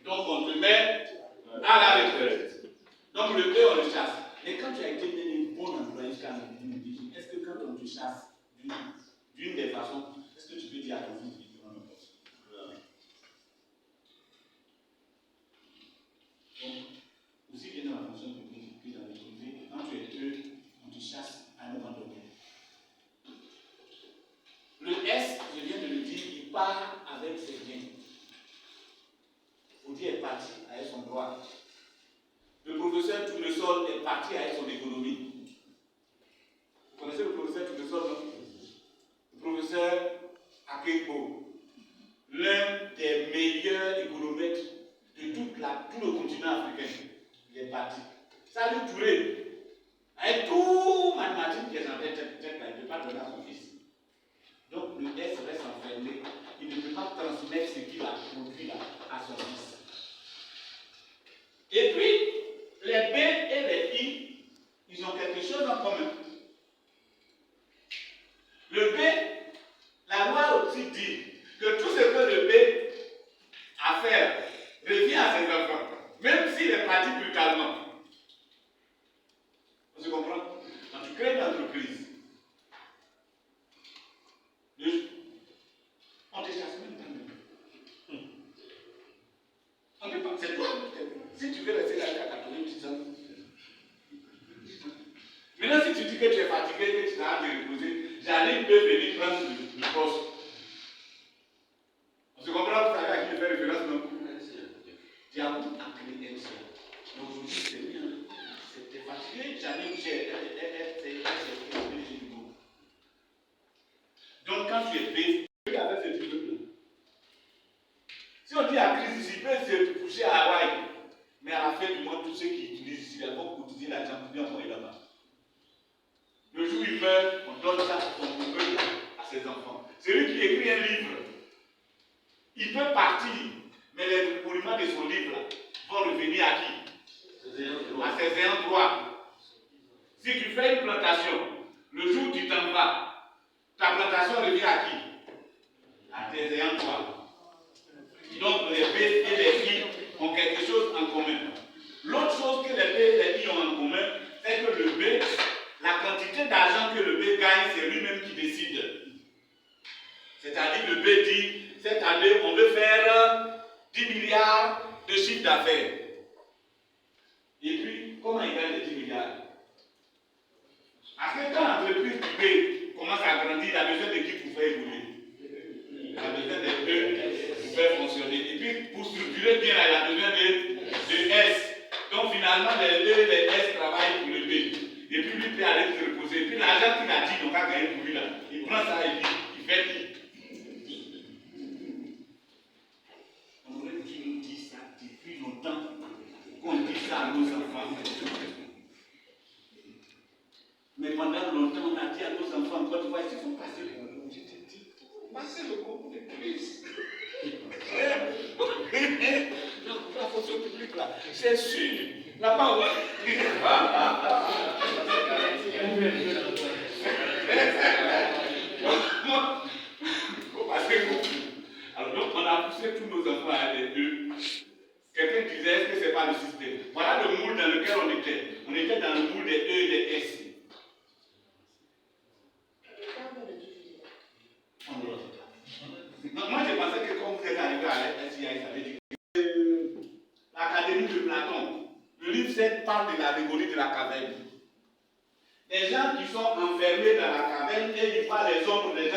Donc on te met à la retraite. Donc le E, on le chasse. Et quand tu as été mené bon employé jusqu'à l'origine, est-ce que quand on te chasse d'une des façons, est-ce que tu peux dire à ton fils de prendre un poste? Donc, aussi bien dans la fonction publique que dans le privé, quand tu es E, on te chasse à un moment donné. Le S, je viens de le dire, il part avec ses biens. Audi est parti avec son droit. Le professeur Tournesol est parti avec son économie. Vous connaissez le professeur Tournesol, non? Le professeur Akekbo, l'un des meilleurs économètres de tout le continent africain. Il est parti. Salut Touré, avec tout mathématique qu'il avait tête, il ne peut pas donner à son fils. Donc le S reste enfermé. Il ne peut pas transmettre ce qu'il a produit là à son fils. Et puis, les B et les I, ils ont quelque chose en commun. Le B, la loi aussi dit que tout ce que le B a fait revient à ses enfants, même s'il est parti brutalement. On se comprend? Quand tu crées une entreprise, on te chasse même pas. On ne peut pas, c'est toi. Si tu veux rester là jusqu'à 90 ans. Maintenant, si tu dis que tu es fatigué, que tu n'as de reposer, Janine peut venir prendre le poste. On se comprend, vous savez à qui je fais référence, non? Diabou a créé un seul. Donc aujourd'hui, c'est bien. C'était fatigué, Janine, c'est donc quand tu es payé, tu as fait ce truc-là. Si on dit à crise ici, il peut se coucher à Hawaï. Mais à la fin du mois, tous ceux qui utilisent ici, ils vont cotiser l'argent pour bien envoyer là-bas. Le jour où il meurt, on donne ça à ses enfants. Celui qui écrit un livre, il peut partir, mais les monuments de son livre vont revenir à qui? À ses ayants droit. Si tu fais une plantation, le jour où tu t'en vas, ta plantation revient à qui? À tes ayants droit. Donc les B et les I ont quelque chose en commun. L'autre chose que les B et les I ont en commun, c'est que le B, la quantité d'argent que le B gagne, c'est lui-même qui décide. C'est-à-dire le B dit, cette année, on veut faire 10 milliards de chiffre d'affaires. Et puis, comment il gagne les 10 milliards? Parce que quand l'entreprise du B commence à grandir, il a besoin d'équipe pour faire évoluer. Il a besoin de E pour faire fonctionner. Et puis, pour structurer bien, il a besoin de S. Donc, finalement, les E et les S travaillent pour le B. Et puis, lui peut aller se reposer. Et puis, l'argent qu'il a dit, donc, a gagné pour lui, là, il prend ça et puis, il fait qui? On aurait dit ça depuis longtemps, qu'on dit ça à nos enfants. Mais pendant longtemps, on a dit à nos enfants, quand tu vois, il faut passer le concours. Je te dis, passer le concours de police. Non, la fonction publique là, c'est sûr. Là-bas, il faut passer le concours. Alors donc, on a poussé tous nos enfants à aller deux. Quelqu'un disait, est-ce que ce n'est pas le système? Voilà le moule dans lequel on était. On était dans le moule des E et des S. Non, moi, je pensais que comme vous êtes arrivé à l'SIA, ça veut dire que l'Académie de Platon, le livre 7 parle de l'allégorie de la caverne. Les gens qui sont enfermés dans la caverne et ils voient les ombres des gens